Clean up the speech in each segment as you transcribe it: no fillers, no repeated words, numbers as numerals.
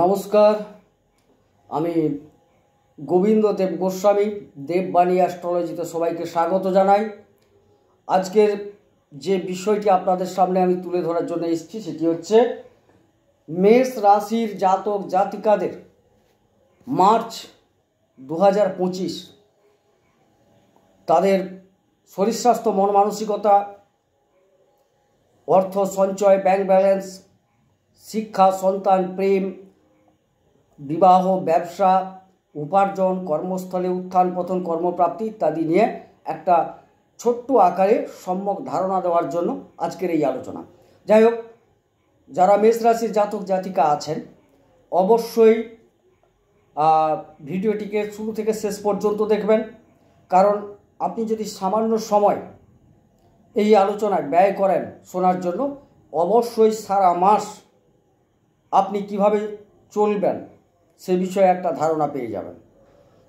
নমস্কার, আমি গোবিন্দ দেব গোস্বামী দেববাণী অ্যাস্ট্রোলজিতে সবাইকে স্বাগত জানাই। আজকের যে বিষয়টি আপনাদের সামনে আমি তুলে ধরার জন্য এসেছি সেটি হচ্ছে মেষ রাশির জাতক জাতিকাদের মার্চ 2025 তাদের শরীর স্বাস্থ্য, মন মানসিকতা, অর্থ সঞ্চয়, ব্যাংক ব্যালেন্স, শিক্ষা, সন্তান, প্রেম, বিবাহ, ব্যবসা, উপার্জন, কর্মস্থলে উত্থান পতন, কর্মপ্রাপ্তি ইত্যাদি নিয়ে একটা ছোট্ট আকারে সম্যক ধারণা দেওয়ার জন্য আজকের এই আলোচনা। যাই হোক, যারা মেষ রাশির জাতক জাতিকা আছেন অবশ্যই ভিডিওটিকে শুরু থেকে শেষ পর্যন্ত দেখবেন, কারণ আপনি যদি সামান্য সময় এই আলোচনায় ব্যয় করেন শোনার জন্য, অবশ্যই সারা মাস আপনি কিভাবে চলবেন সে বিষয়ে একটা ধারণা পেয়ে যাবেন।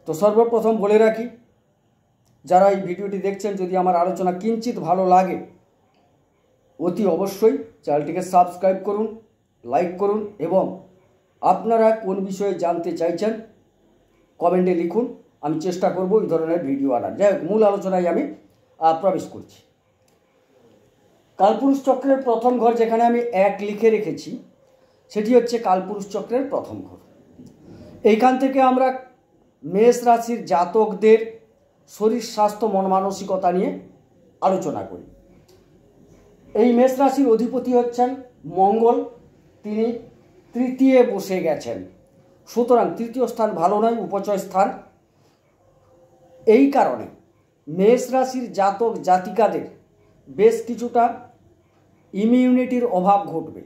তো সর্বপ্রথম বলে রাখি, যারা এই ভিডিওটি দেখছেন, যদি আমার আলোচনা কিঞ্চিত ভালো লাগে অতি অবশ্যই চ্যানেলটিকে সাবস্ক্রাইব করুন, লাইক করুন এবং আপনারা কোন বিষয়ে জানতে চাইছেন কমেন্টে লিখুন। আমি চেষ্টা করব এই ধরনের ভিডিও আনার। যাই হোক, মূল আলোচনায় আমি প্রবেশ করছি। কালপুরুষ চক্রের প্রথম ঘর যেখানে আমি 1 লিখে রেখেছি সেটি হচ্ছে কালপুরুষ চক্রের প্রথম ঘর। এইখান থেকে আমরা মেষ রাশির জাতকদের শরীর স্বাস্থ্য, মন মানসিকতা নিয়ে আলোচনা করি। এই মেষ রাশির অধিপতি হচ্ছেন মঙ্গল, তিনি তৃতীয় বসে গেছেন। সুতরাং তৃতীয় স্থান ভালো নয়, উপচয় স্থান। এই কারণে মেষ রাশির জাতক জাতিকাদের বেশ কিছুটা ইমিউনিটির অভাব ঘটবে,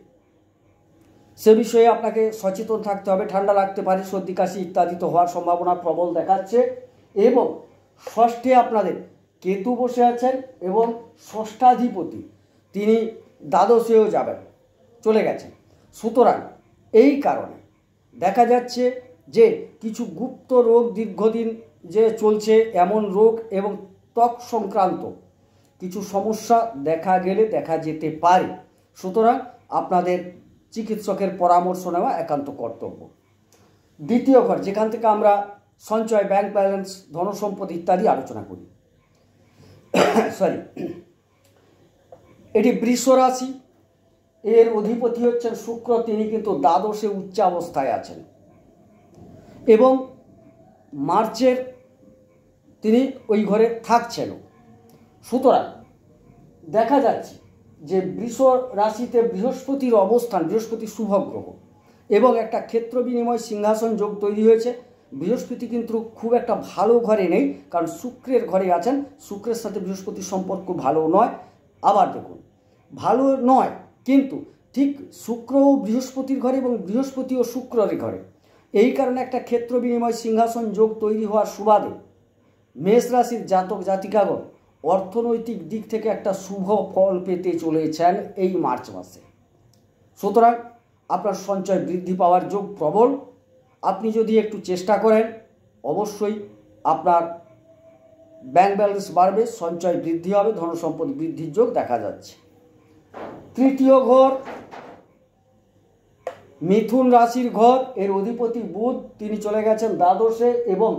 সে বিষয়ে আপনাকে সচেতন থাকতে হবে। ঠান্ডা লাগতে পারে, সর্দি কাশি ইত্যাদি তো হওয়ার সম্ভাবনা প্রবল দেখাচ্ছে। এবং ষষ্ঠে আপনাদের কেতু বসে আছেন এবং ষষ্ঠাধিপতি তিনি দ্বাদশেও যাবেন, চলে গেছেন। সুতরাং এই কারণে দেখা যাচ্ছে যে কিছু গুপ্ত রোগ দীর্ঘদিন যে চলছে এমন রোগ এবং ত্বক সংক্রান্ত কিছু সমস্যা দেখা যেতে পারে। সুতরাং আপনাদের চিকিৎসকের পরামর্শ নেওয়া একান্ত কর্তব্য। দ্বিতীয় ঘর যেখান থেকে আমরা সঞ্চয়, ব্যাংক ব্যালেন্স, ধনসম্পদ ইত্যাদি আলোচনা করি, এটি বৃষ রাশি। এর অধিপতি হচ্ছেন শুক্র, তিনি কিন্তু দ্বাদশে উচ্চাবস্থায় আছেন এবং মার্চের তিনি ওই ঘরে থাকছেন। সুতরাং দেখা যাচ্ছে যে বৃষ রাশিতে বৃহস্পতির অবস্থান, বৃহস্পতি শুভ গ্রহ এবং একটা ক্ষেত্র বিনিময় সিংহাসন যোগ তৈরি হয়েছে। বৃহস্পতি কিন্তু খুব একটা ভালো ঘরে নেই, কারণ শুক্রের ঘরে আছেন। শুক্রের সাথে বৃহস্পতির সম্পর্ক ভালো নয়। আবার দেখুন, ভালো নয় কিন্তু ঠিক শুক্র ও বৃহস্পতির ঘরে এবং বৃহস্পতি ও শুক্রের ঘরে। এই কারণে একটা ক্ষেত্র বিনিময় সিংহাসন যোগ তৈরি হওয়ার সুবাদে মেষ রাশির জাতক জাতিকাগণ অর্থনৈতিক দিক থেকে একটা শুভ ফল পেতে চলেছেন এই মার্চ মাসে। সুতরাং আপনার সঞ্চয় বৃদ্ধি পাওয়ার যোগ প্রবল। আপনি যদি একটু চেষ্টা করেন অবশ্যই আপনার ব্যাংক ব্যালেন্স বাড়বে, সঞ্চয় বৃদ্ধি হবে, ধনসম্পদ বৃদ্ধির যোগ দেখা যাচ্ছে। তৃতীয় ঘর মিথুন রাশির ঘর, এর অধিপতি বুধ, তিনি চলে গেছেন দ্বাদশে এবং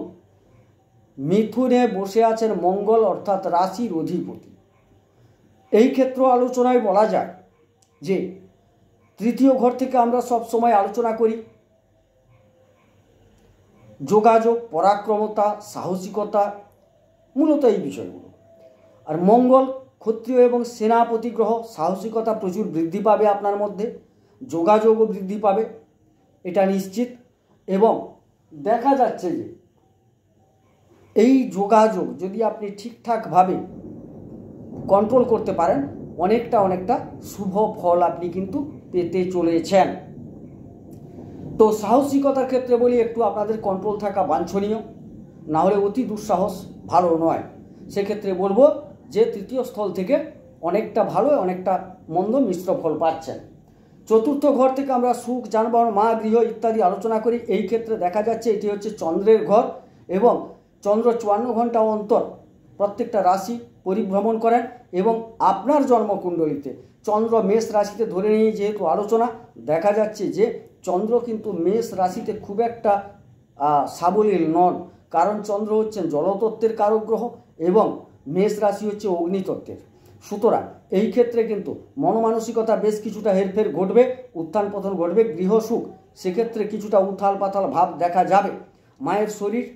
মিথুনে বসে আছেন মঙ্গল, অর্থাৎ রাশির অধিপতি। এই ক্ষেত্র আলোচনায় বলা যায় যে তৃতীয় ঘর থেকে আমরা সব সময় আলোচনা করি যোগাযোগ, পরাক্রমতা, সাহসিকতা, মূলত এই বিষয়গুলো। আর মঙ্গল ক্ষত্রিয় এবং সেনাপতি গ্রহ, সাহসিকতা প্রচুর বৃদ্ধি পাবে আপনার মধ্যে, যোগাযোগও বৃদ্ধি পাবে, এটা নিশ্চিত। এবং দেখা যাচ্ছে যে এই যোগাযোগ যদি আপনি ঠিকঠাকভাবে কন্ট্রোল করতে পারেন, অনেকটা শুভ ফল আপনি কিন্তু পেতে চলেছেন। তো সাহসিকতার ক্ষেত্রে বলি, একটু আপনাদের কন্ট্রোল থাকা বাঞ্ছনীয়, না হলে অতি দুঃসাহস ভালো নয়। সেক্ষেত্রে বলবো যে তৃতীয় স্থল থেকে অনেকটা ভালো, অনেকটা মন্দ মিশ্র ফল পাচ্ছেন। চতুর্থ ঘর থেকে আমরা সুখ, যানবাহন, মা, গৃহ ইত্যাদি আলোচনা করি। এই ক্ষেত্রে দেখা যাচ্ছে এটি হচ্ছে চন্দ্রের ঘর এবং চন্দ্র 54 ঘন্টা অন্তর প্রত্যেকটা রাশি পরিভ্রমণ করেন এবং আপনার জন্মকুণ্ডলিতে চন্দ্র মেষ রাশিতে ধরে নিয়ে যেহেতু আলোচনা, দেখা যাচ্ছে যে চন্দ্র কিন্তু মেষ রাশিতে খুব একটা সাবলীল নন, কারণ চন্দ্র হচ্ছেন জলতত্ত্বের কারক গ্রহ এবং মেষ রাশি হচ্ছে অগ্নিতত্ত্বের। সুতরাং এই ক্ষেত্রে কিন্তু মনমানসিকতা বেশ কিছুটা হেরফের ঘটবে, উত্থান পতন ঘটবে, গৃহসুখ সেক্ষেত্রে কিছুটা উথাল পাথাল ভাব দেখা যাবে। মায়ের শরীর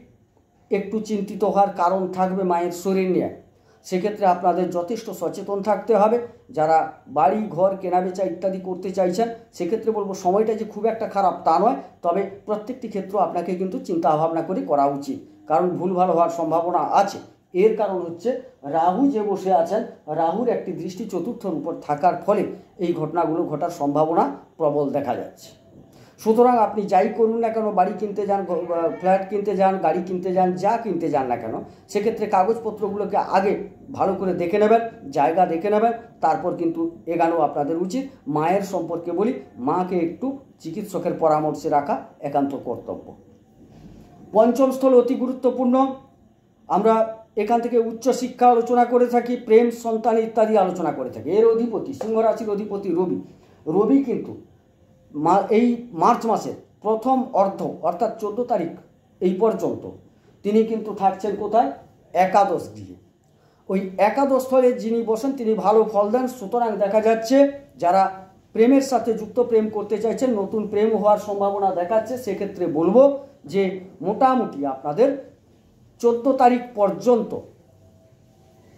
একটু চিন্তিত হওয়ার কারণ থাকবে মায়ের শরীর নিয়ে, সেক্ষেত্রে আপনাদের যথেষ্ট সচেতন থাকতে হবে। যারা বাড়ি ঘর কেনাবেচা ইত্যাদি করতে চাইছেন সেক্ষেত্রে বলবো সময়টা যে খুব একটা খারাপ তা নয়, তবে প্রত্যেকটি ক্ষেত্র আপনাকে কিন্তু চিন্তা ভাবনা করে করা উচিত, কারণ ভুলভাল হওয়ার সম্ভাবনা আছে। এর কারণ হচ্ছে রাহু যে বসে আছেন, রাহুর একটি দৃষ্টি চতুর্থর উপর থাকার ফলে এই ঘটনাগুলো ঘটার সম্ভাবনা প্রবল দেখা যাচ্ছে। সুতরাং আপনি যাই করুন না কেন, বাড়ি কিনতে যান, ফ্ল্যাট কিনতে যান, গাড়ি কিনতে যান, যা কিনতে যান না কেন, সেক্ষেত্রে কাগজপত্রগুলোকে আগে ভালো করে দেখে নেবেন, জায়গা দেখে নেবেন, তারপর কিন্তু এগানো আপনাদের উচিত। মায়ের সম্পর্কে বলি, মাকে একটু চিকিৎসকের পরামর্শে রাখা একান্ত কর্তব্য। পঞ্চম স্থল অতি গুরুত্বপূর্ণ। আমরা এখান থেকে উচ্চশিক্ষা আলোচনা করে থাকি, প্রেম, সন্তান ইত্যাদি আলোচনা করে থাকি। এর অধিপতি সিংহ রাশির অধিপতি রবি। রবি কিন্তু এই মার্চ মাসের প্রথম অর্ধ অর্থাৎ 14 তারিখ এই পর্যন্ত তিনি কিন্তু থাকছেন কোথায়? একাদশ গৃহে। ওই একাদশ স্থলে যিনি বসেন তিনি ভালো ফল দেন। সুতরাং দেখা যাচ্ছে যারা প্রেমের সাথে যুক্ত, প্রেম করতে চাইছেন, নতুন প্রেম হওয়ার সম্ভাবনা দেখাচ্ছে, সেক্ষেত্রে বলবো যে মোটামুটি আপনাদের 14 তারিখ পর্যন্ত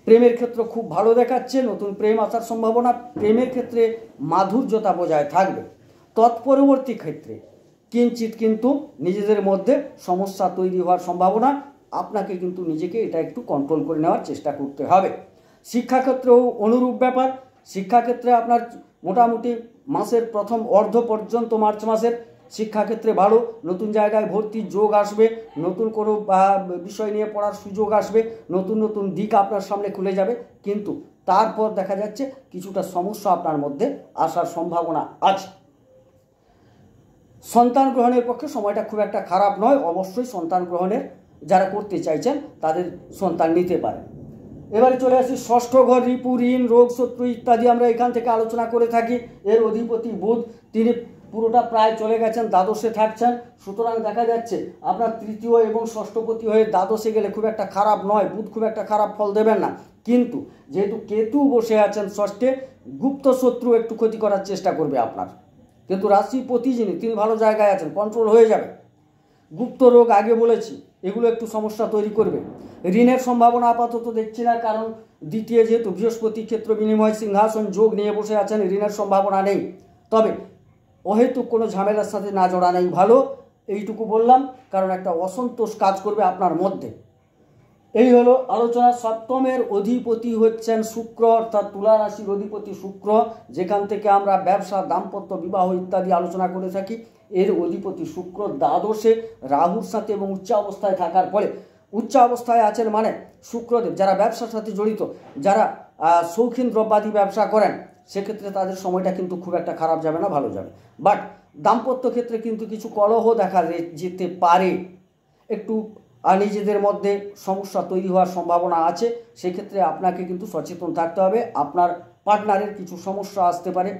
প্রেমের ক্ষেত্র খুব ভালো দেখাচ্ছে, নতুন প্রেম আসার সম্ভাবনা, প্রেমের ক্ষেত্রে মাধুর্যতা বজায় থাকবে। তৎপরবর্তী ক্ষেত্রে কিঞ্চিত কিন্তু নিজেদের মধ্যে সমস্যা তৈরি হওয়ার সম্ভাবনা, আপনাকে কিন্তু নিজেকে এটা একটু কন্ট্রোল করে নেওয়ার চেষ্টা করতে হবে। শিক্ষাক্ষেত্রেও অনুরূপ ব্যাপার। শিক্ষাক্ষেত্রে আপনার মোটামুটি মাসের প্রথম অর্ধ পর্যন্ত মার্চ মাসের শিক্ষাক্ষেত্রে ভালো, নতুন জায়গায় ভর্তির যোগ আসবে, নতুন কোনো বিষয় নিয়ে পড়ার সুযোগ আসবে, নতুন নতুন দিক আপনার সামনে খুলে যাবে, কিন্তু তারপর দেখা যাচ্ছে কিছুটা সমস্যা আপনার মধ্যে আসার সম্ভাবনা আছে। সন্তান গ্রহণের পক্ষে সময়টা খুব একটা খারাপ নয়, অবশ্যই সন্তান গ্রহণের যারা করতে চাইছেন তাদের সন্তান নিতে পারে। এবারে চলে আসি ষষ্ঠ ঘর, রিপু, ঋণ, রোগ, শত্রু ইত্যাদি আমরা এখান থেকে আলোচনা করে থাকি। এর অধিপতি বুধ, তিনি পুরোটা প্রায় চলে গেছেন, দ্বাদশে থাকছেন। সুতরাং দেখা যাচ্ছে আপনার তৃতীয় এবং ষষ্ঠপতি হয়ে দ্বাদশে গেলে খুব একটা খারাপ নয়, বুধ খুব একটা খারাপ ফল দেবেন না। কিন্তু যেহেতু কেতু বসে আছেন ষষ্ঠে, গুপ্ত শত্রু একটু ক্ষতি করার চেষ্টা করবে আপনার। কিন্তু রাশিপতি যিনি, তিনি ভালো জায়গায় আছেন, কন্ট্রোল হয়ে যাবে। গুপ্ত রোগ আগে বলেছি, এগুলো একটু সমস্যা তৈরি করবে। ঋণের সম্ভাবনা আপাতত দেখছি না, কারণ দ্বিতীয় যেহেতু বৃহস্পতি ক্ষেত্র বিনিময় সিংহাসন যোগ নিয়ে বসে আছেন, ঋণের সম্ভাবনা নেই। তবে অহেতুক কোনো ঝামেলার সাথে না জড়ানোই ভালো, এইটুকু বললাম, কারণ একটা অসন্তোষ কাজ করবে আপনার মধ্যে। এই হলো আলোচনা। সপ্তমের অধিপতি হচ্ছেন শুক্র, অর্থাৎ তুলা রাশির অধিপতি শুক্র, যেখান থেকে আমরা ব্যবসা, দাম্পত্য, বিবাহ ইত্যাদি আলোচনা করে থাকি। এর অধিপতি শুক্র দ্বাদশে রাহুর সাথে এবং উচ্চ অবস্থায় থাকার ফলে, উচ্চ অবস্থায় আছেন মানে শুক্রদেব যারা ব্যবসার সাথে জড়িত, যারা শৌখিন দ্রব্যাদি ব্যবসা করেন, সেক্ষেত্রে তাদের সময়টা কিন্তু খুব একটা খারাপ যাবে না, ভালো যাবে। বাট দাম্পত্য ক্ষেত্রে কিন্তু কিছু কলহ দেখা যেতে পারে, একটু নিজেদের মধ্যে সমস্যা তৈরি হওয়ার সম্ভাবনা আছে। সেক্ষেত্রে আপনাকে কিন্তু সচেতন থাকতে হবে। আপনার পার্টনারের কিছু সমস্যা আসতে পারে,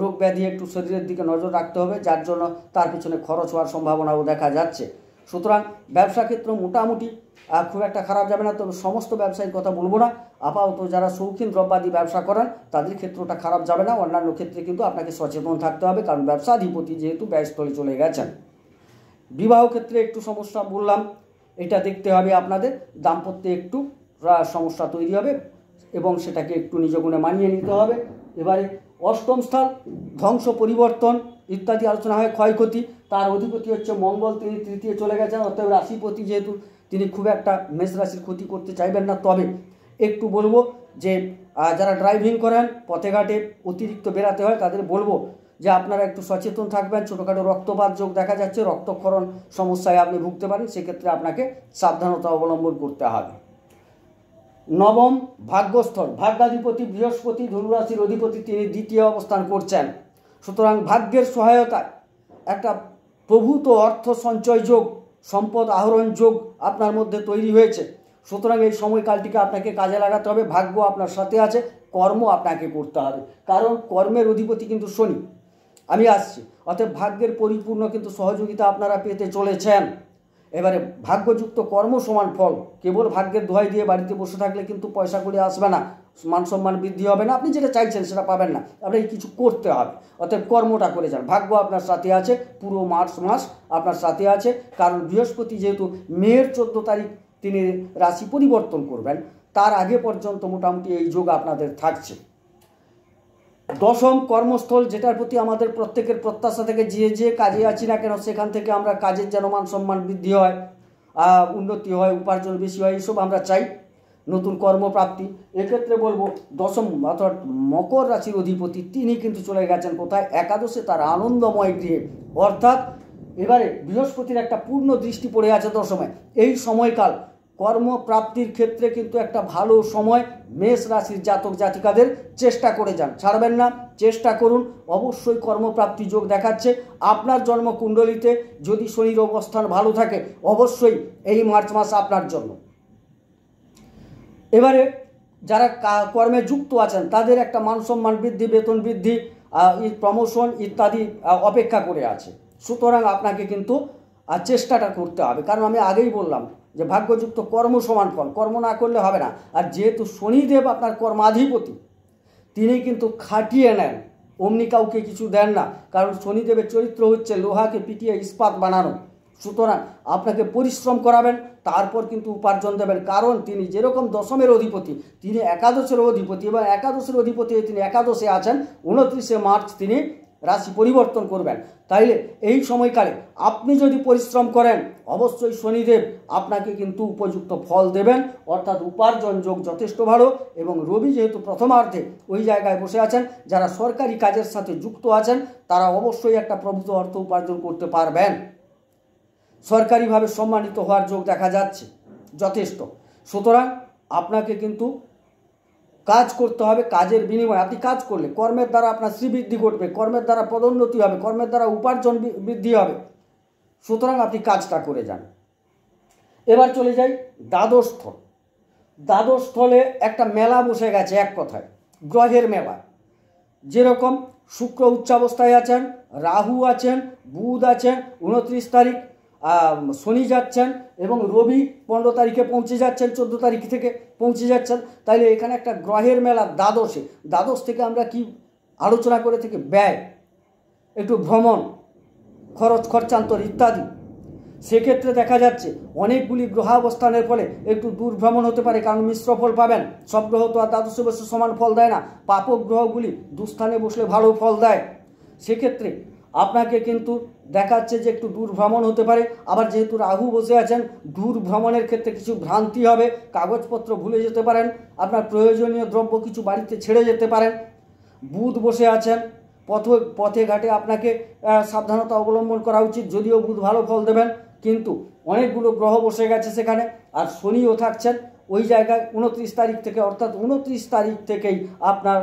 রোগ ব্যাধি, একটু শরীরের দিকে নজর রাখতে হবে, যার জন্য তার পিছনে খরচ হওয়ার সম্ভাবনাও দেখা যাচ্ছে। সুতরাং ব্যবসা ক্ষেত্র মোটামুটি খুব একটা খারাপ যাবে না, তবে সমস্ত ব্যবসায়ীর কথা বলবো না। আপাতত যারা শৌখিন দ্রব্যাদি ব্যবসা করেন তাদের ক্ষেত্রটা খারাপ যাবে না, অন্যান্য ক্ষেত্রে কিন্তু আপনাকে সচেতন থাকতে হবে, কারণ ব্যবসাধিপতি যেহেতু ব্যয়স্থলে চলে গেছেন। বিবাহ ক্ষেত্রে একটু সমস্যা বললাম, এটা দেখতে হবে আপনাদের। দাম্পত্যে একটু সমস্যা তৈরি হবে এবং সেটাকে একটু নিজ গুণে মানিয়ে নিতে হবে। এবারে অষ্টম স্থান, ধ্বংস, পরিবর্তন ইত্যাদি আলোচনা হয়, ক্ষয়ক্ষতি। তার অধিপতি হচ্ছে মঙ্গল, তিনি তৃতীয় চলে গেছেন, অর্থাৎ রাশিপতি যেহেতু তিনি খুব একটা মেষ রাশির ক্ষতি করতে চাইবেন না। তবে একটু বলবো যে যারা ড্রাইভিং করেন, পথে ঘাটে অতিরিক্ত বেরাতে হয়, তাদের বলবো যে আপনারা একটু সচেতন থাকবেন। ছোটোখাটো রক্তপাত যোগ দেখা যাচ্ছে, রক্তক্ষরণ সমস্যায় আপনি ভুগতে পারেন, সেক্ষেত্রে আপনাকে সাবধানতা অবলম্বন করতে হবে। নবম ভাগ্যস্থল, ভাগ্যাধিপতি বৃহস্পতি, ধনুরাশির অধিপতি, তিনি দ্বিতীয় অবস্থান করছেন। সুতরাং ভাগ্যের সহায়তায় একটা প্রভূত অর্থ সঞ্চয় যোগ, সম্পদ আহরণ যোগ আপনার মধ্যে তৈরি হয়েছে। সুতরাং এই সময়কালটিকে আপনাকে কাজে লাগাতে হবে। ভাগ্য আপনার সাথে আছে, কর্ম আপনাকে করতে হবে, কারণ কর্মের অধিপতি কিন্তু শনি। আমি আসছি, অর্থাৎ ভাগ্যের পরিপূর্ণ কিন্তু সহযোগিতা আপনারা পেতে চলেছেন। এবারে ভাগ্যযুক্ত কর্ম সমান ফল। কেবল ভাগ্যের দোহাই দিয়ে বাড়িতে বসে থাকলে কিন্তু পয়সা করে আসবে না, মান সম্মান বৃদ্ধি হবে না, আপনি যেটা চাইছেন সেটা পাবেন না, আপনাকে কিছু করতে হবে। অর্থাৎ কর্মটা করে যান। ভাগ্য আপনার সাথে আছে, পুরো মার্চ মাস আপনার সাথে আছে, কারণ বৃহস্পতি যেহেতু মের 14 তারিখ তিনি রাশি পরিবর্তন করবেন, তার আগে পর্যন্ত মোটামুটি এই যোগ আপনাদের থাকছে। দশম কর্মস্থল, যেটার প্রতি আমাদের প্রত্যেকের প্রত্যাশা থেকে যে কাজে আছি না কেন সেখান থেকে আমরা কাজের যেন মান সম্মান বৃদ্ধি হয়, উন্নতি হয়, উপার্জন বেশি হয়, এইসব আমরা চাই, নতুন কর্মপ্রাপ্তি। এক্ষেত্রে বলবো দশম অর্থাৎ মকর রাশির অধিপতি তিনি কিন্তু চলে গেছেন কোথায়? একাদশে, তার আনন্দময় গৃহে। অর্থাৎ এবারে বৃহস্পতির একটা পূর্ণ দৃষ্টি পড়ে আছে দশমে। এই সময়কাল কর্মপ্রাপ্তির ক্ষেত্রে কিন্তু একটা ভালো সময়। মেষ রাশির জাতক জাতিকাদের চেষ্টা করে যান, ছাড়বেন না, চেষ্টা করুন, অবশ্যই কর্মপ্রাপ্তি যোগ দেখাচ্ছে। আপনার জন্মকুণ্ডলিতে যদি শনির অবস্থান ভালো থাকে, অবশ্যই এই মার্চ মাস আপনার জন্য। এবারে যারা কর্মে যুক্ত আছেন তাদের একটা মান সম্মান বৃদ্ধি, বেতন বৃদ্ধি, প্রমোশন ইত্যাদি অপেক্ষা করে আছে। সুতরাং আপনাকে কিন্তু চেষ্টাটা করতে হবে, কারণ আমি আগেই বললাম যে ভাগ্যযুক্ত কর্ম সমান ফল, কর্ম না করলে হবে না। আর যেহেতু শনিদেব আপনার কর্মাধিপতি, তিনি কিন্তু খাটিয়ে নেন, অমনি কাউকে কিছু দেন না, কারণ শনিদেবের চরিত্র হচ্ছে লোহাকে পিটিয়ে ইস্পাত বানানো। সুতরাং আপনাকে পরিশ্রম করাবেন, তারপর কিন্তু উপার্জন দেবেন, কারণ তিনি যেরকম দশমের অধিপতি, তিনি একাদশের অধিপতি, এবং একাদশের অধিপতি তিনি একাদশে আছেন। 29শে মার্চ তিনি রাশি পরিবর্তন করবেন। তাইলে এই সময়কালে আপনি যদি পরিশ্রম করেন, অবশ্যই শনিদেব আপনাকে কিন্তু উপযুক্ত ফল দেবেন, অর্থাৎ উপার্জন যোগ যথেষ্ট ভালো। এবং রবি যেহেতু প্রথমার্ধে ওই জায়গায় বসে আছেন, যারা সরকারি কাজের সাথে যুক্ত আছেন তারা অবশ্যই একটা প্রভূত অর্থ উপার্জন করতে পারবেন। সরকারিভাবে সম্মানিত হওয়ার যোগ দেখা যাচ্ছে যথেষ্ট। সুতরাং আপনাকে কিন্তু কাজ করতে হবে, কাজের বিনিময়ে আপনি কাজ করলে কর্মের দ্বারা আপনার শ্রীবৃদ্ধি ঘটবে, কর্মের দ্বারা পদোন্নতি হবে, কর্মের দ্বারা উপার্জন বৃদ্ধি হবে। সুতরাং আপনি কাজটা করে যান। এবার চলে যাই দ্বাদশ স্থল। দ্বাদশ স্থলে একটা মেলা বসে গেছে, এক কথায় গ্রহের মেলা। যেরকম শুক্র উচ্চাবস্থায় আছেন, রাহু আছেন, বুধ আছেন, 29 তারিখ শনি যাচ্ছেন, এবং রবি 15 তারিখে পৌঁছে যাচ্ছেন, 14 তারিখ থেকে পৌঁছে যাচ্ছেন। তাইলে এখানে একটা গ্রহের মেলা দ্বাদশে। দ্বাদশ থেকে আমরা কি আলোচনা করে থেকে ব্যয়, একটু ভ্রমণ, খরচ খরচান্তর ইত্যাদি। সেক্ষেত্রে দেখা যাচ্ছে অনেকগুলি গ্রহাবস্থানের ফলে একটু দূর ভ্রমণ হতে পারে, কারণ মিশ্র ফল পাবেন। সব গ্রহ তো আর দ্বাদশে বসে সমান ফল দেয় না, পাপক গ্রহগুলি দুস্থানে বসলে ভালো ফল দেয়। সেক্ষেত্রে আপনাকে কিন্তু দেখাচ্ছে যে একটু দূর ভ্রমণ হতে পারে। আবার যেহেতু রাহু বসে আছেন, দূর ভ্রমণের ক্ষেত্রে কিছু ভ্রান্তি হবে, কাগজপত্র ভুলে যেতে পারেন, আপনার প্রয়োজনীয় দ্রব্য কিছু বাড়িতে ছেড়ে যেতে পারেন। বুধ বসে আছেন, পথে ঘাটে আপনাকে সাবধানতা অবলম্বন করা উচিত, যদিও বুধ ভালো ফল দেবেন, কিন্তু অনেকগুলো গ্রহ বসে গেছে সেখানে। আর শনিও থাকছেন ওই জায়গায় 29 তারিখ থেকে, অর্থাৎ 29 তারিখ থেকেই আপনার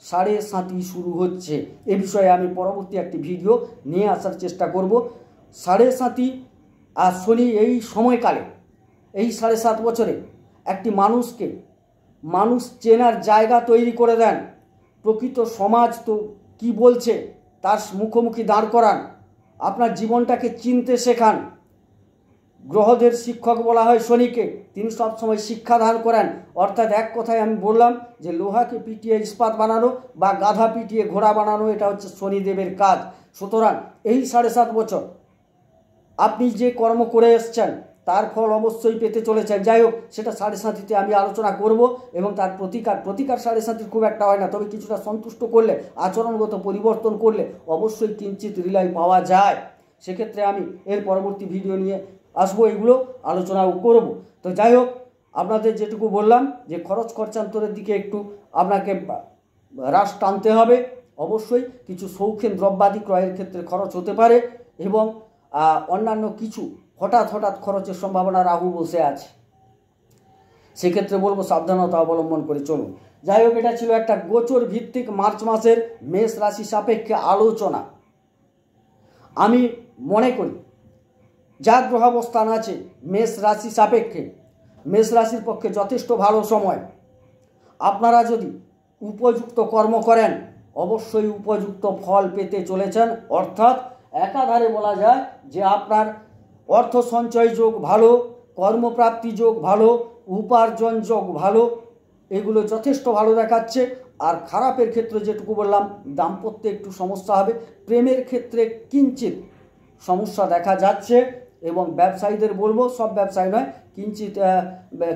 7.5 শুরু হচ্ছে। এ বিষয়ে আমি পরবর্তী একটি ভিডিও নিয়ে আসার চেষ্টা করব। 7.5 আর শনি এই সময়কালে, এই 7.5 বছরে একটি মানুষ চেনার জায়গা তৈরি করে দেন। প্রকৃত সমাজ তো কি বলছে তার মুখোমুখি দাঁড় করান, আপনার জীবনটাকে চিনতে শেখান। গ্রহদের শিক্ষক বলা হয় শনিকে, তিনি সবসময় শিক্ষাদান করেন। অর্থাৎ এক কথায় আমি বললাম যে লোহাকে পিটিয়ে ইস্পাত বানানো বা গাধা পিটিয়ে ঘোড়া বানানো, এটা হচ্ছে শনিদেবের কাজ। সুতরাং এই 7.5 বছর আপনি যে কর্ম করে এসছেন তার ফল অবশ্যই পেতে চলেছেন। যাই হোক, সেটা 7.5-তে আমি আলোচনা করব, এবং তার প্রতিকার 7.5 খুব একটা হয় না, তবে কিছুটা সন্তুষ্ট করলে, আচরণগত পরিবর্তন করলে অবশ্যই কিঞ্চিত রিলাই পাওয়া যায়। সেক্ষেত্রে আমি এর পরবর্তী ভিডিও নিয়ে আসবো, এগুলো আলোচনাও করব। তো যাই হোক, আপনাদের যেটুকু বললাম যে খরচ খরচান্তরের দিকে একটু আপনাকে হ্রাস টানতে হবে। অবশ্যই কিছু শৌখিন দ্রব্যাদি ক্রয়ের ক্ষেত্রে খরচ হতে পারে, এবং অন্যান্য কিছু হঠাৎ খরচের সম্ভাবনা রাহু বসে আছে। সেক্ষেত্রে বলবো সাবধানতা অবলম্বন করে চলুন। যাই হোক, এটা ছিল একটা গোচর ভিত্তিক মার্চ মাসের মেষ রাশি সাপেক্ষে আলোচনা। আমি মনে করি যা গ্রহাবস্থান আছে মেষ রাশি সাপেক্ষে, মেষ রাশির পক্ষে যথেষ্ট ভালো সময়। আপনারা যদি উপযুক্ত কর্ম করেন অবশ্যই উপযুক্ত ফল পেতে চলেছেন। অর্থাৎ একাধারে বলা যায় যে আপনার অর্থ সঞ্চয় যোগ ভালো, কর্মপ্রাপ্তি যোগ ভালো, উপার্জন যোগ ভালো, এগুলো যথেষ্ট ভালো দেখাচ্ছে। আর খারাপের ক্ষেত্রে যেটুকু বললাম, দাম্পত্যে একটু সমস্যা হবে, প্রেমের ক্ষেত্রে কিঞ্চিত সমস্যা দেখা যাচ্ছে। এবং ব্যবসায়ীদের বলবো, সব ব্যবসায়ী নয়, কিঞ্চিত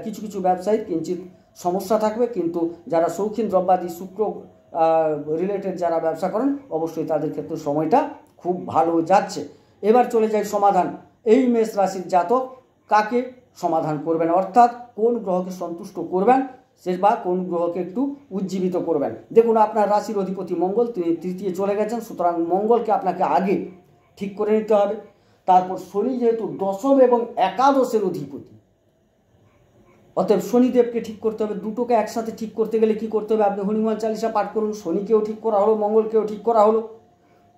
কিছু কিছু ব্যবসায়ীর কিঞ্চিত সমস্যা থাকবে। কিন্তু যারা শৌখিন দ্রব্যাদি শুক্র রিলেটেড যারা ব্যবসা করেন অবশ্যই তাদের ক্ষেত্রে সময়টা খুব ভালো যাচ্ছে। এবার চলে যায় সমাধান। এই মেষ রাশির জাতক কাকে সমাধান করবেন, অর্থাৎ কোন গ্রহকে সন্তুষ্ট করবেন সে বা কোন গ্রহকে একটু উজ্জীবিত করবেন। দেখুন, আপনার রাশির অধিপতি মঙ্গল, তিনি তৃতীয় চলে গেছেন, সুতরাং মঙ্গলকে আপনাকে আগে ঠিক করে নিতে হবে। তারপর শনি যেহেতু দশম এবং একাদশের অধিপতি, অতএব শনিদেবকে ঠিক করতে হবে। দুটোকে একসাথে ঠিক করতে গেলে কি করতে হবে, আপনি হনুমান চালিসা পাঠ করুন। শনিকেও ঠিক করা হলো, মঙ্গলকেও ঠিক করা হলো,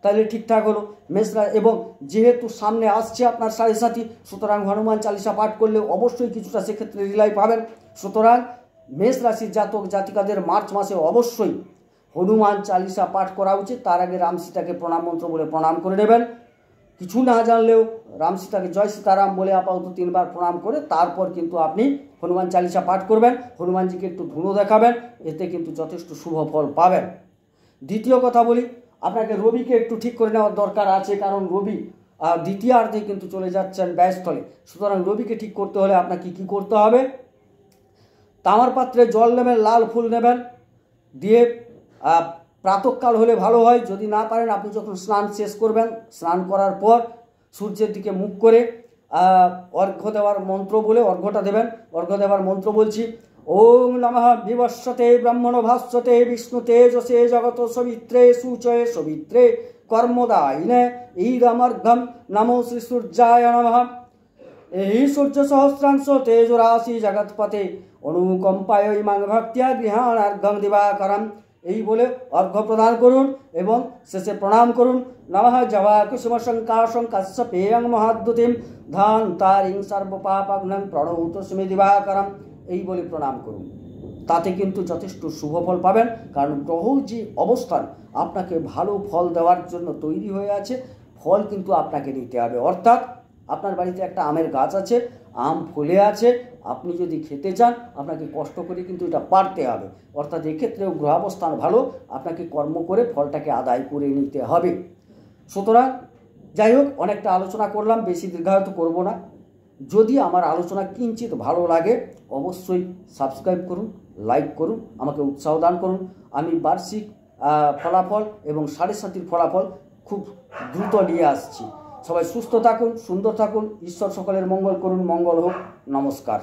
তাহলে ঠিকঠাক হলো। এবং যেহেতু সামনে আসছে আপনার 7.5, সুতরাং হনুমান চালিসা পাঠ করলে অবশ্যই কিছুটা সেক্ষেত্রে রিলাই পাবেন। সুতরাং মেষ রাশির জাতক জাতিকাদের মার্চ মাসে অবশ্যই হনুমান চালিসা পাঠ করা উচিত। তার আগে রাম সীতাকে প্রণাম মন্ত্র বলে প্রণাম করে নেবেন। কিছু না জানলেও রাম সীতাকে জয় সীতারাম বলে আপাতত 3 বার প্রণাম করে তারপর কিন্তু আপনি হনুমান চালিসা পাঠ করবেন। হনুমানজিকে একটু ধুলো দেখাবেন, এতে কিন্তু যথেষ্ট শুভ ফল পাবেন। দ্বিতীয় কথা বলি, আপনাকে রবিকে একটু ঠিক করে নেওয়ার দরকার আছে, কারণ রবি দ্বিতীয়ার্ধে কিন্তু চলে যাচ্ছেন ব্যয়স্থলে। সুতরাং রবিকে ঠিক করতে হলে আপনাকে কি করতে হবে, তামার পাত্রে জল নেবেন, লাল ফুল নেবেন, দিয়ে প্রাতঃকাল হলে ভালো হয়। যদি না পারেন আপনি যখন স্নান শেষ করবেন, স্নান করার পর সূর্যের দিকে মুখ করে অর্ঘ্য দেওয়ার মন্ত্র বলে অর্ঘ্যটা দেবেন। অর্ঘ্য দেওয়ার মন্ত্র বলছি, ওম নমঃ বিবস্বতে ব্রহ্মণ ভাস্বতে বিষ্ণু তেজসে জগত সবিত্রে সূচয়ে সবিত্রে কর্মদায়িনে ঈদমর্ঘ্যম নমো শ্রী সূর্যায় নমঃ। এই সূর্য সহস্রাংশ তেজ রাশি জগৎপতে অনুকম্পায় ইমাং ভক্তিয়া গৃহাণার্ঘ্যং দিবাকরম। এই বলে অর্ঘ্য প্রদান করুন এবং শেষে প্রণাম করুন। নমঃ জবা কুসুম শঙ্কাশং কাশ্যপেয়ং মহাদ্যুতিম ধান তারিং সর্বপাপগ্নং প্রণৌতস্মি দিবাকরম। এই বলে প্রণাম করুন, তাতে কিন্তু যথেষ্ট শুভ ফল পাবেন। কারণ গ্রহ যে অবস্থান আপনাকে ভালো ফল দেওয়ার জন্য তৈরি হয়ে আছে, ফল কিন্তু আপনাকে নিতে হবে। অর্থাৎ আপনার বাড়িতে একটা আমের গাছ আছে, আম ফলে আছে, আপনি যদি খেতে চান আপনাকে কষ্ট করে কিন্তু এটা পারতে হবে। অর্থাৎ এক্ষেত্রেও গ্রহাবস্থান ভালো, আপনাকে কর্ম করে ফলটাকে আদায় করে নিতে হবে। সুতরাং যাই হোক, অনেকটা আলোচনা করলাম, বেশি দীর্ঘায়িত করব না। যদি আমার আলোচনা কিঞ্চিত ভালো লাগে অবশ্যই সাবস্ক্রাইব করুন, লাইক করুন, আমাকে উৎসাহ দান করুন। আমি বার্ষিক ফলাফল এবং 7.5 ফলাফল খুব দ্রুত নিয়ে আসছি। সবাই সুস্থ থাকুন, সুন্দর থাকুন, ঈশ্বর সকলের মঙ্গল করুন। মঙ্গল হোক। নমস্কার।